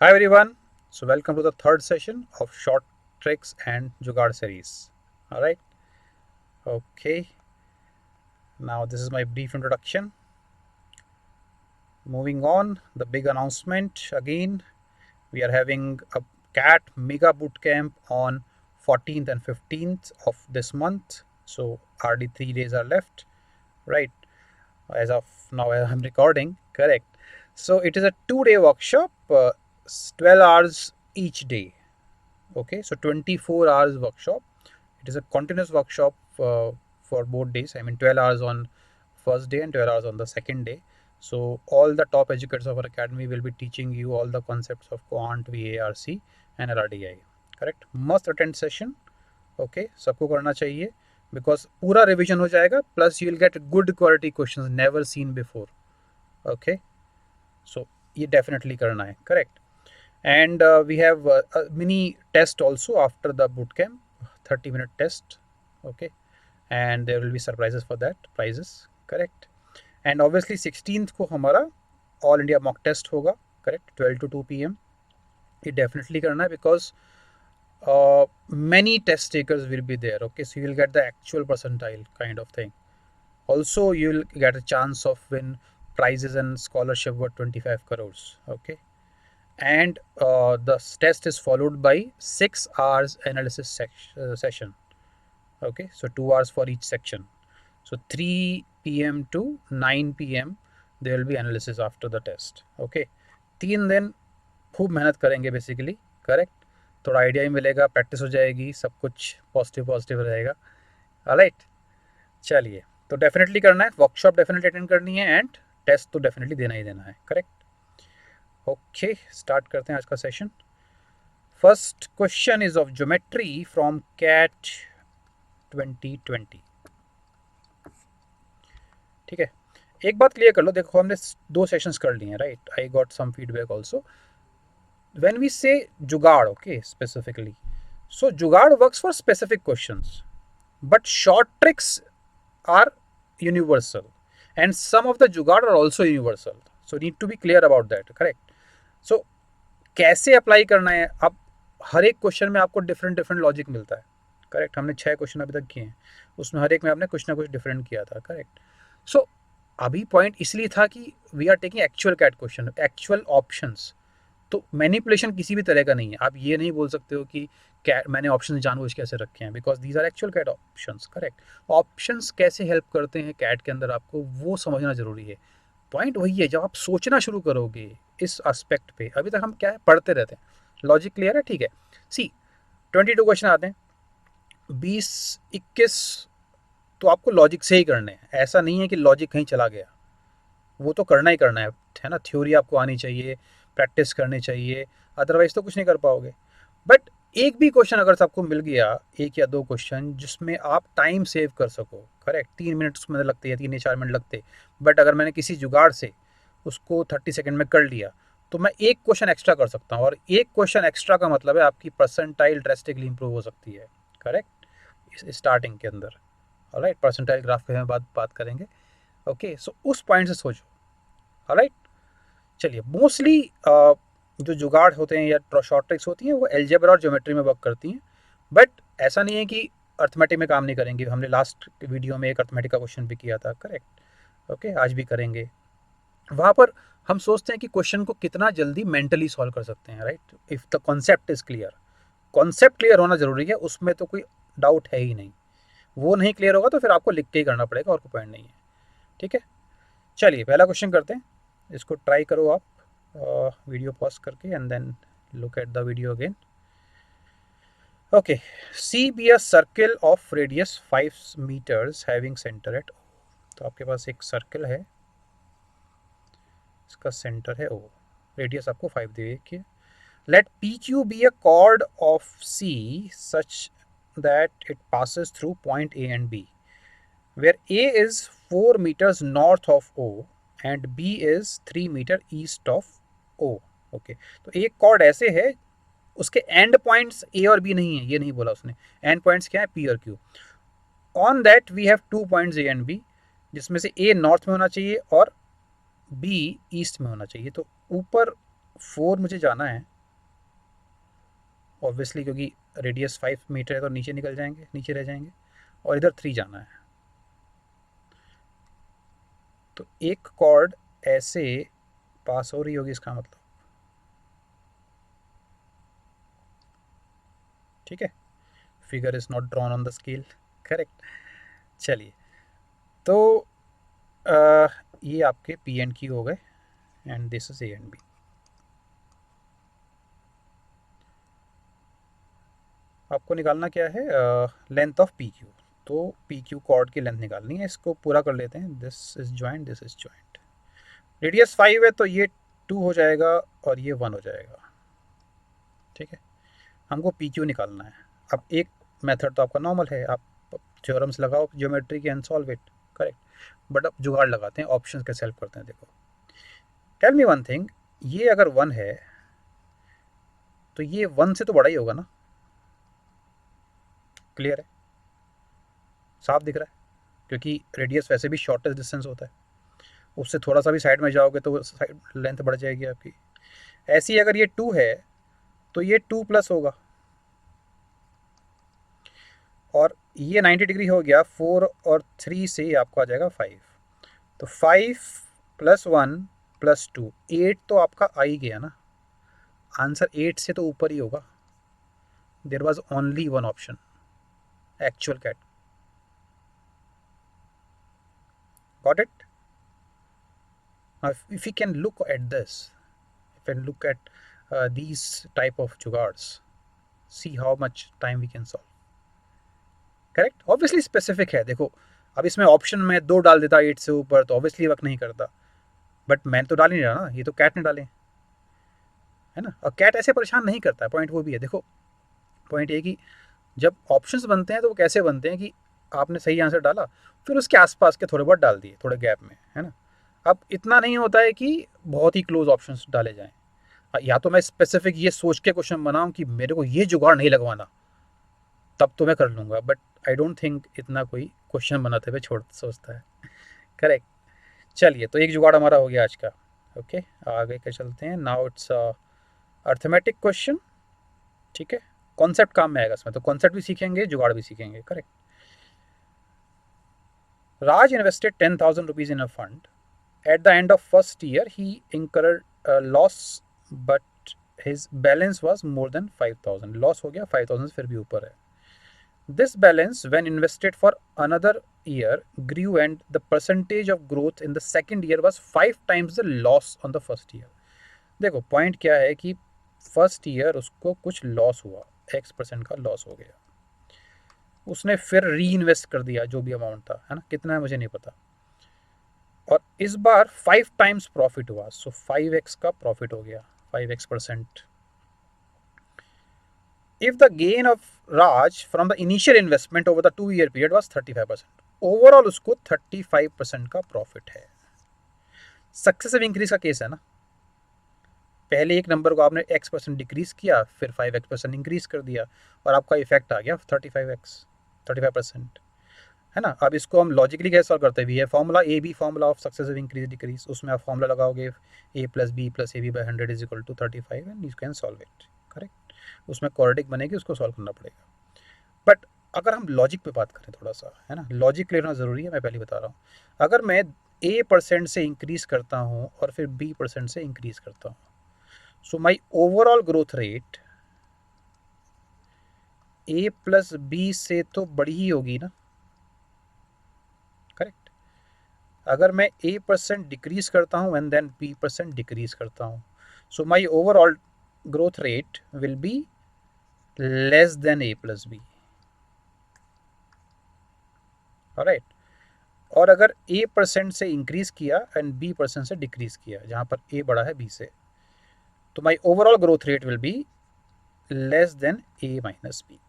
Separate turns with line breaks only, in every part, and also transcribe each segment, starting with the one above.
Hi everyone. So welcome to the third session of short tricks and Jugaad series. All right. Okay. Now this is my brief introduction. Moving on, the big announcement again. We are having a CAT Mega Bootcamp on 14th and 15th of this month. So hardly 3 days are left. Right. As of now, I'm recording. Correct. So it is a 2 day workshop, 12 hours each day. Okay, so 24 hours workshop. It is a continuous workshop for both days. I mean 12 hours on first day and 12 hours on the second day. So all the top educators of our academy will be teaching you all the concepts of quant, VARC and LRDI. Correct, must attend session. Okay, सबको करना चाहिए because पूरा revision हो जाएगा, plus you will get good quality questions never seen before. Okay, so ये definitely करना है. Correct. And we have a mini test also after the bootcamp, 30-minute test. Okay, and there will be surprises for that, prizes. Correct. And obviously 16th को हमारा all India mock test होगा. Correct, 12 to 2 p.m. ये definitely करना है because many test takers will be there. Okay, so you will get the actual percentile kind of thing. Also you will get a chance of win prizes and scholarship worth 25 crores. Okay, and the test is followed by 6 hours analysis session. Okay, so 2 hours for each section. So 3 p.m. to 9 p.m. there will be analysis after the test. Okay, 3 दिन खूब मेहनत करेंगे basically. Correct, थोड़ा idea ही मिलेगा, practice हो जाएगी, सब कुछ पॉजिटिव पॉजिटिव रहेगा. राइट, चलिए, तो डेफिनेटली करना है, वर्कशॉप डेफिनेटली अटेंड करनी है एंड टेस्ट तो डेफिनेटली देना ही देना है. करेक्ट. ओके, स्टार्ट करते हैं आज का session. First question is of geometry from CAT 2020. ठीक है, एक बात क्लियर कर लो. देखो, हमने 2 सेशंस कर लिए हैं. Right, I got some feedback also. When we say jugaad, okay, specifically, so jugaad works for specific questions, but short tricks are universal and some of the jugaad are also universal, so need to be clear about that. Correct. So कैसे apply करना है, अब हर एक question में आपको different different logic मिलता है. Correct, हमने 6 क्वेश्चन अभी तक किए हैं, उसमें हर एक में आपने कुछ ना कुछ डिफरेंट किया था. करेक्ट. सो अभी पॉइंट इसलिए था कि we are taking actual CAT question, actual options. तो मैनिपुलेशन किसी भी तरह का नहीं है. आप ये नहीं बोल सकते हो कि मैंने ऑप्शन जानबूझ कैसे रखे हैं, because these are actual CAT options. Correct. Options कैसे हेल्प करते हैं कैट के अंदर, आपको वो समझना जरूरी है. पॉइंट वही है, जब आप सोचना शुरू करोगे इस एस्पेक्ट पे, अभी तक हम क्या है पढ़ते रहते हैं. लॉजिक क्लियर है? ठीक है. सी, 22 क्वेश्चन आते हैं, 20-21 तो आपको लॉजिक से ही करने हैं. ऐसा नहीं है कि लॉजिक कहीं चला गया, वो तो करना ही करना है ना. थ्योरी आपको आनी चाहिए, प्रैक्टिस करनी चाहिए, अदरवाइज तो कुछ नहीं कर पाओगे. बट एक भी क्वेश्चन अगर आपको मिल गया, 1 या 2 क्वेश्चन जिसमें आप टाइम सेव कर सको. करेक्ट, 3 मिनट उसमें लगते हैं, 3 या 4 मिनट लगते, बट अगर मैंने किसी जुगाड़ से उसको 30 सेकेंड में कर लिया, तो मैं एक क्वेश्चन एक्स्ट्रा कर सकता हूँ. और एक क्वेश्चन एक्स्ट्रा का मतलब है आपकी परसेंटाइल ड्रेस्टिकली इंप्रूव हो सकती है. करेक्ट, स्टार्टिंग के अंदर. ऑलराइट, परसेंटाइल ग्राफ के बात करेंगे. ओके, सो उस पॉइंट से सोचो. ऑलराइट, चलिए. मोस्टली जो जुगाड़ होते हैं या शॉर्ट ट्रिक्स होती हैं वो एल्जेब्रा और ज्योमेट्री में वर्क करती हैं, बट ऐसा नहीं है कि अर्थमेटिक में काम नहीं करेंगे. हमने लास्ट वीडियो में एक अर्थमेटिक का क्वेश्चन भी किया था. करेक्ट. ओके, आज भी करेंगे. वहाँ पर हम सोचते हैं कि क्वेश्चन को कितना जल्दी मेंटली सॉल्व कर सकते हैं. Right, if the concept is clear. Concept clear होना जरूरी है, उसमें तो कोई डाउट है ही नहीं. वो नहीं क्लियर होगा तो फिर आपको लिख के ही करना पड़ेगा, और कोई पॉइंट नहीं है. ठीक है, चलिए पहला क्वेश्चन करते हैं. इसको ट्राई करो आप वीडियो पॉज करके, and then look at the video again. Okay, C be a circle of radius 5 meters having center at O. तो आपके पास एक सर्कल है, इसका सेंटर है O, रेडियस आपको 5 दे रखी है. Let PQ be a chord of C such that it passes through point A and B, where A is 4 meters north of O and B is 3 meter east of O. Okay, तो एक cord ऐसे है, उसके and points A और B नहीं है, ये नहीं बोला उसने. एंड पॉइंट्स क्या है? पी और Q. On that we have 2 points A and B, जिसमें से ए नॉर्थ में होना चाहिए और बी ईस्ट में होना चाहिए. तो ऊपर 4 मुझे जाना है, ऑब्वियसली, क्योंकि रेडियस 5 मीटर है तो नीचे निकल जाएंगे, नीचे रह जाएंगे, और इधर 3 जाना है। तो एक कॉर्ड ऐसे पास हो रही होगी, इसका मतलब, ठीक है। Figure is not drawn on the scale, correct. चलिए, तो ये आपके पी एंड क्यू हो गए, and this is A and B. आपको निकालना क्या है, लेंथ ऑफ पी क्यू। तो पी क्यू कॉर्ड की लेंथ निकालनी है, इसको पूरा कर लेते हैं। This is joint, this is joint, radius 5 है तो ये 2 हो जाएगा और ये 1 हो जाएगा, ठीक है। हमको पी क्यू निकालना है। अब एक मेथड तो आपका नॉर्मल है, आप थ्योरम्स लगाओ ज्योमेट्री के and solve it, correct. But अब जुगाड़ लगाते हैं, ऑप्शंस कैसे हेल्प करते हैं, देखो। टेल मी वन थिंग, ये अगर 1 है तो ये 1 से तो बड़ा ही होगा ना, क्लियर है, साफ दिख रहा है, क्योंकि रेडियस वैसे भी शॉर्टेस्ट डिस्टेंस होता है, उससे थोड़ा सा भी साइड में जाओगे तो साइड लेंथ बढ़ जाएगी आपकी। ऐसी अगर ये 2 है तो ये 2 प्लस होगा, और ये 90 डिग्री हो गया, 4 और 3 से आपको आ जाएगा 5। तो 5 प्लस 1 प्लस 2, 8 तो आपका आ ही गया ना, आंसर 8 से तो ऊपर ही होगा। There was only one option, actual CAT. Got it? If you can look at this, if you can look at these type of jugards, see how much time we can solve, correct. Obviously specific है, देखो अब इसमें option में 2 डाल देता 8 से ऊपर तो ऑब्वियसली वर्क नहीं करता, बट मैं तो डाल ही नहीं रहा ना, ये तो कैट ने डाले, है ना। और कैट ऐसे परेशान नहीं करता है, पॉइंट वो भी है। देखो पॉइंट ये कि जब ऑप्शंस बनते हैं तो वो कैसे बनते हैं कि आपने सही आंसर डाला, फिर उसके आसपास के थोड़े बहुत डाल दिए, थोड़े गैप में, है ना। अब इतना नहीं होता है कि बहुत ही क्लोज ऑप्शंस डाले जाएं, या तो मैं स्पेसिफिक ये सोच के क्वेश्चन बनाऊं कि मेरे को ये जुगाड़ नहीं लगवाना, तब तो मैं कर लूँगा, बट आई डोंट थिंक इतना कोई क्वेश्चन बनाते हुए छोड़ सोचता है, करेक्ट। चलिए, तो एक जुगाड़ हमारा हो गया आज का, ओके। आगे के चलते हैं। नाउ इट्स अर्थमेटिक क्वेश्चन, ठीक है। कॉन्सेप्ट काम में आएगा इसमें, तो कॉन्सेप्ट भी सीखेंगे, जुगाड़ भी सीखेंगे, correct. Raj invested 10,000 rupees in a fund. At the end of first year, he incurred a loss, but his balance was more than 5,000. Loss हो गया 5,000 से फिर भी ऊपर है. This balance, when invested for another year, grew, and the percentage of growth in the second year was 5 times the loss on the first year. देखो point क्या है कि फर्स्ट ईयर उसको कुछ लॉस हुआ, X% का लॉस हो गया, उसने फिर री इन्वेस्ट कर दिया जो भी अमाउंट था, है ना, कितना है मुझे नहीं पता, और इस बार 5 टाइम्स प्रॉफिट हुआ, सो 5x का प्रॉफिट हो गया, 5x%. If the gain of Raj from the initial investment over the 2-year period was 35%, overall उसको 35% का प्रॉफिट है। सक्सेसिव इंक्रीज का केस है ना, पहले एक नंबर को आपने x% डिक्रीज किया, फिर 5x% इंक्रीज कर दिया, और आपका इफेक्ट आ गया 35%, है ना। अब इसको हम लॉजिकली कैसे सॉल्व करते हैं, ये formula A B formula of successive increase decrease, उसमें आप फॉर्मूला लगाओगे a plus B plus A B by 100 is equal to 35, and you can solve it, correct. उसमें क्वाड्रेटिक बनेगी, उसको सॉल्व करना पड़ेगा। बट अगर हम लॉजिक पे बात करें थोड़ा सा, है ना, लॉजिक क्लियर होना ज़रूरी है, मैं पहले बता रहा हूँ। अगर मैं a% से इंक्रीज करता हूँ और फिर b% से इंक्रीज करता हूँ, so my overall growth rate a plus B से तो बड़ी ही होगी ना, करेक्ट। अगर मैं a% डिक्रीज करता हूँ एंड देन b% डिक्रीज करता हूँ, so my overall growth rate will be less than a plus B, right. और अगर a% से इंक्रीज किया एंड b% से डिक्रीज किया, जहाँ पर a बड़ा है b से, तो my overall growth rate will be less than a minus B.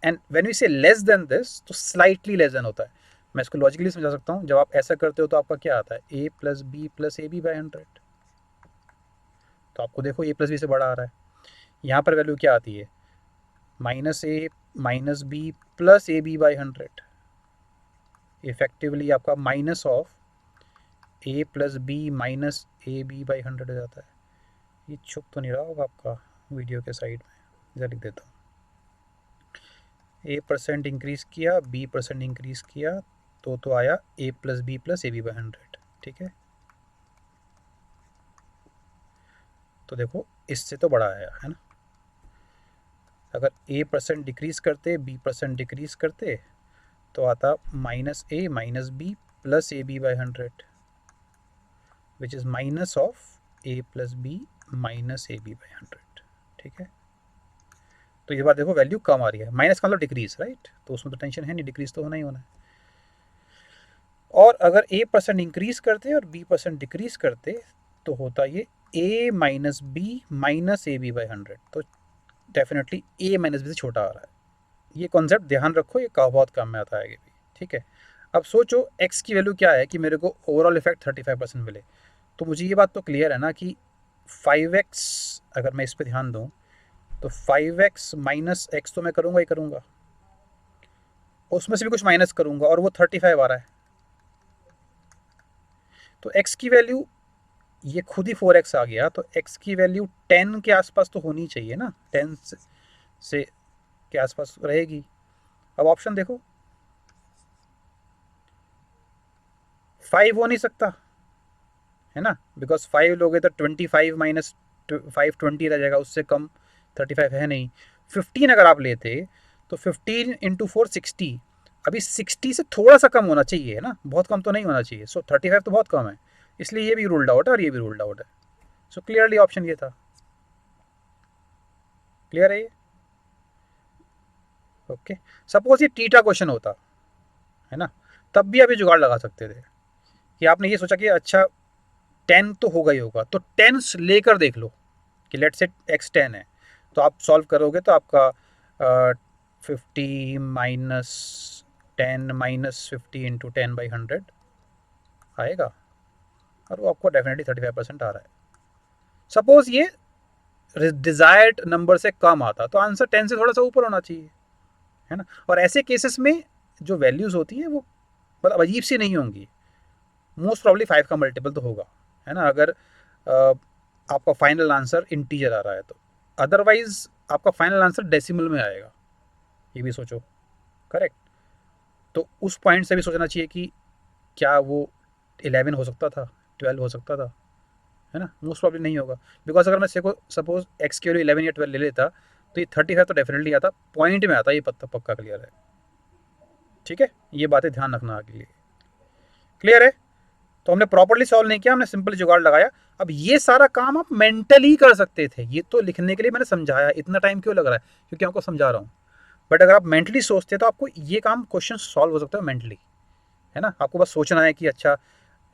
And when we say less than this, तो स्लाइटली लेस देन होता है। मैं इसको लॉजिकली समझा सकता हूँ, जब आप ऐसा करते हो तो आपका क्या आता है, a plus B plus A B by 100, तो आपको देखो a प्लस बी से बड़ा आ रहा है। यहाँ पर वैल्यू क्या आती है, minus A minus B plus A B by 100, effectively आपका minus of a plus B minus A B by 100 हो जाता है। ये छुप तो नहीं रहा होगा आपका वीडियो के साइड में, इधर लिख देता हूँ। A% इंक्रीज़ किया, B% इंक्रीज़ किया, तो आया A+B+AB/100, ठीक है। तो देखो इससे तो बड़ा आया है ना। अगर A% डिक्रीज़ करते, B% डिक्रीज़ करते, तो आता -A-B + AB/100, which is minus of A+B - AB/100, ठीक है। तो ये बात देखो, वैल्यू कम आ रही है, माइनस का मतलब डिक्रीज, राइट, तो उसमें तो टेंशन है नहीं, डिक्रीज तो होना ही होना है। और अगर A% इंक्रीज करते और B% डिक्रीज करते, तो होता ये A-B - AB/100, तो डेफिनेटली A-B से छोटा आ रहा है। ये कॉन्सेप्ट ध्यान रखो, ये बहुत काम में आता है आगे भी, ठीक है। अब सोचो x की वैल्यू क्या है कि मेरे को ओवरऑल इफेक्ट 35% मिले, तो मुझे ये बात तो क्लियर है ना कि 5x, अगर मैं इस पर ध्यान दूँ तो 5x - x तो मैं करूँगा ही करूँगा, उसमें से भी कुछ माइनस करूँगा, और वो 35 आ रहा है। तो x की वैल्यू, ये खुद ही 4x आ गया, तो x की वैल्यू 10 के आसपास तो होनी चाहिए ना, 10 से के आसपास रहेगी। अब ऑप्शन देखो, 5 हो नहीं सकता है ना, बिकॉज 5 लोगे तो 25 - 5 20 रह जाएगा, उससे कम 35 है नहीं। 15 अगर आप लेते तो 15 × 4 60, अभी 60 से थोड़ा सा कम होना चाहिए है ना, बहुत कम तो नहीं होना चाहिए। सो 35 तो बहुत कम है, इसलिए ये भी रूल्ड आउट है और ये भी रूल्ड आउट है। सो क्लियरली ऑप्शन ये था। क्लियर है ये? ओके। सपोज ये टीटा क्वेश्चन होता है ना, तब भी आप ये जुगाड़ लगा सकते थे कि आपने ये सोचा कि अच्छा 10 तो होगा ही होगा, तो 10 लेकर देख लो कि लेट से x 10 है, तो आप सॉल्व करोगे तो आपका 50 - 10 - 50 × 10/100 आएगा, और वो आपको डेफिनेटली 35% आ रहा है। सपोज ये डिजायर्ड नंबर से कम आता, तो आंसर 10 से थोड़ा सा ऊपर होना चाहिए, है ना। और ऐसे केसेस में जो वैल्यूज होती हैं वो मतलब अजीब सी नहीं होंगी, मोस्ट प्रॉब्ली 5 का मल्टीपल तो होगा, है ना, अगर आपका फाइनल आंसर इंटीजर आ रहा है तो। अदरवाइज आपका फाइनल आंसर डेसिमल में आएगा, ये भी सोचो, करेक्ट। तो उस पॉइंट से भी सोचना चाहिए कि क्या वो 11 हो सकता था, 12 हो सकता था, है ना। मोस्ट प्रॉब्ली नहीं होगा, बिकॉज अगर मैं को सपोज एक्स की वैल्यू 11 या 12 ले लेता, तो ये 35 तो डेफिनेटली आता, पॉइंट में आता, ये पक्का क्लियर है, ठीक है। ये बातें ध्यान रखना आगे लिए, क्लियर है। तो हमने प्रॉपर्ली सॉल्व नहीं किया, हमने सिंपल जुगाड़ लगाया। अब ये सारा काम आप मेंटली कर सकते थे, ये तो लिखने के लिए मैंने समझाया, इतना टाइम क्यों लग रहा है, क्योंकि आपको समझा रहा हूँ। बट अगर आप मेंटली सोचते तो आपको ये काम क्वेश्चन सॉल्व हो सकता है मेंटली, है ना। आपको बस सोचना है कि अच्छा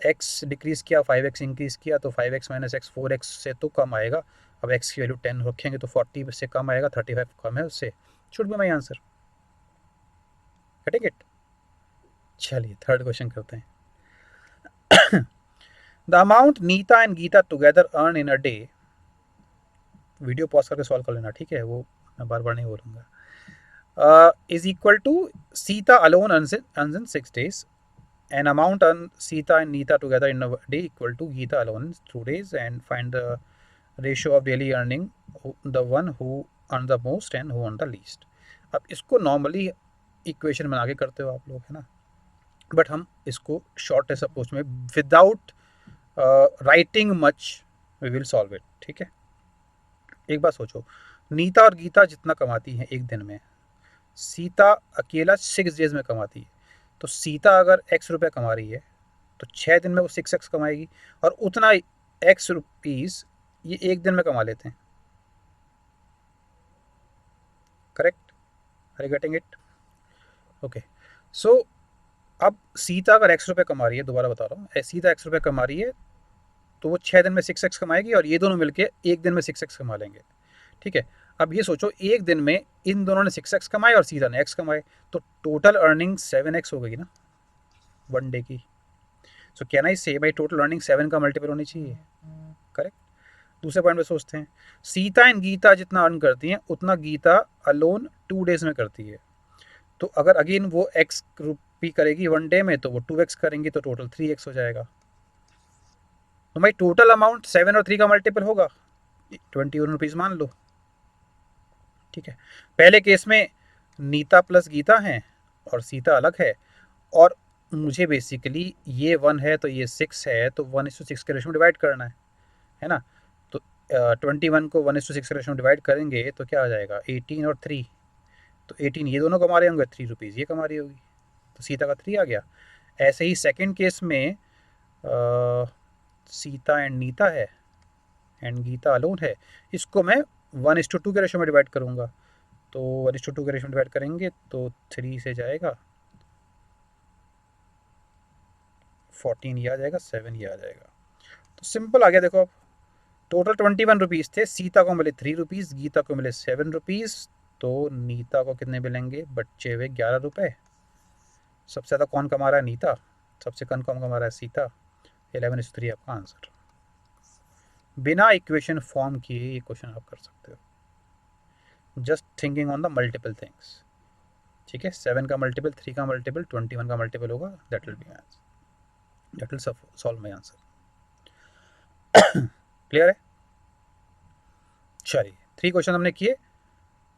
x डिक्रीज किया, 5x इंक्रीज किया, तो 5x - x 4x से तो कम आएगा। अब x की वैल्यू 10 रखेंगे तो 40 से कम आएगा, 35 कम है उससे, should be my answer, getting it. चलिए थर्ड क्वेश्चन करते हैं। The amount Nita and Gita together earn in a day, video pause करके सॉल्व कर लेना, ठीक है, वो मैं बार बार नहीं बोलूँगा, is equal to Sita alone earns in 6 days, an amount on Sita and Nita together in a day equal to Geeta alone in 2 days, and find the ratio of daily earning, the one who earn the most and who earn the least। अब इसको normally equation बना के करते हो आप लोग, है ना, बट हम इसको शॉर्टेस्ट अप्रोच में without writing much we will solve it, ठीक है। एक बात सोचो, नीता और गीता जितना कमाती हैं एक दिन में, सीता अकेला 6 डेज में कमाती है। तो सीता अगर x रुपये कमा रही है, तो 6 दिन में वो 6x कमाएगी, और उतना x रुपीज़ ये एक दिन में कमा लेते हैं, correct, are you getting it? Okay. So अब सीता अगर x रुपये कमा रही है, दोबारा बता रहा हूँ, सीता x रुपये कमा रही है, तो वो 6 दिन में 6x कमाएगी, और ये दोनों मिलके एक दिन में 6x कमा लेंगे, ठीक है। अब ये सोचो एक दिन में इन दोनों ने 6x कमाए और सीता ने x कमाए, तो टोटल अर्निंग 7x हो गई ना वन डे की। सो कैन आई से भाई टोटल अर्निंग 7 का मल्टीपल होनी चाहिए, करेक्ट। दूसरे पॉइंट पे सोचते हैं, सीता एंड गीता जितना अर्न करती हैं उतना गीता अलोन 2 डेज में करती है। तो अगर अगेन वो x रुपी करेगी वन डे में, तो वो 2x करेंगी, तो टोटल 3x हो जाएगा। तो भाई टोटल अमाउंट 7 और 3 का मल्टीपल होगा, 21 रुपीज़ मान लो, ठीक है। पहले केस में नीता प्लस गीता हैं और सीता अलग है, और मुझे बेसिकली ये 1 है तो ये 6 है, तो 1:6 के रेशो में डिवाइड करना है ना। तो 21 को 1:6 के रेशो में डिवाइड करेंगे तो क्या आ जाएगा, 18 और 3, तो 18 ये दोनों कमा रहे होंगे, 3 रुपीज़ ये कमा रही होगी, तो सीता का 3 आ गया। ऐसे ही सेकंड केस में सीता एंड नीता है एंड गीता अलोन है, इसको मैं 1:2 के रेशो में डिवाइड करूँगा, तो 1:2 के रेशो में डिवाइड करेंगे तो 3 से जाएगा 14, ये आ जाएगा 7, ये आ जाएगा। तो सिंपल आ गया, देखो अब टोटल 21 रुपीज़ थे, सीता को मिले 3 रुपीज़, गीता को मिले 7 रुपीज़, तो नीता को कितने मिलेंगे, बच्चे हुए 11 रुपये। सबसे ज़्यादा कौन कमा रहा है, नीता, सबसे कम कौन कमा रहा है, सीता। 11:3 आपका आंसर। बिना इक्वेशन फॉर्म किए ये क्वेश्चन आप कर सकते हो, just thinking on the multiple things. ठीक है, 7 का मल्टीपल, 3 का मल्टीपल, 21 का मल्टीपल होगा, that will be answer, that will solve my answer. Clear है। चलिए 3 क्वेश्चन हमने किए,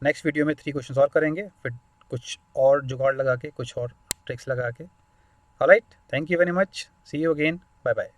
नेक्स्ट वीडियो में 3 क्वेश्चन और करेंगे, फिर कुछ और जुगाड़ लगा के, कुछ और ट्रिक्स लगा के। Alright, thank you very much, see you again, bye bye.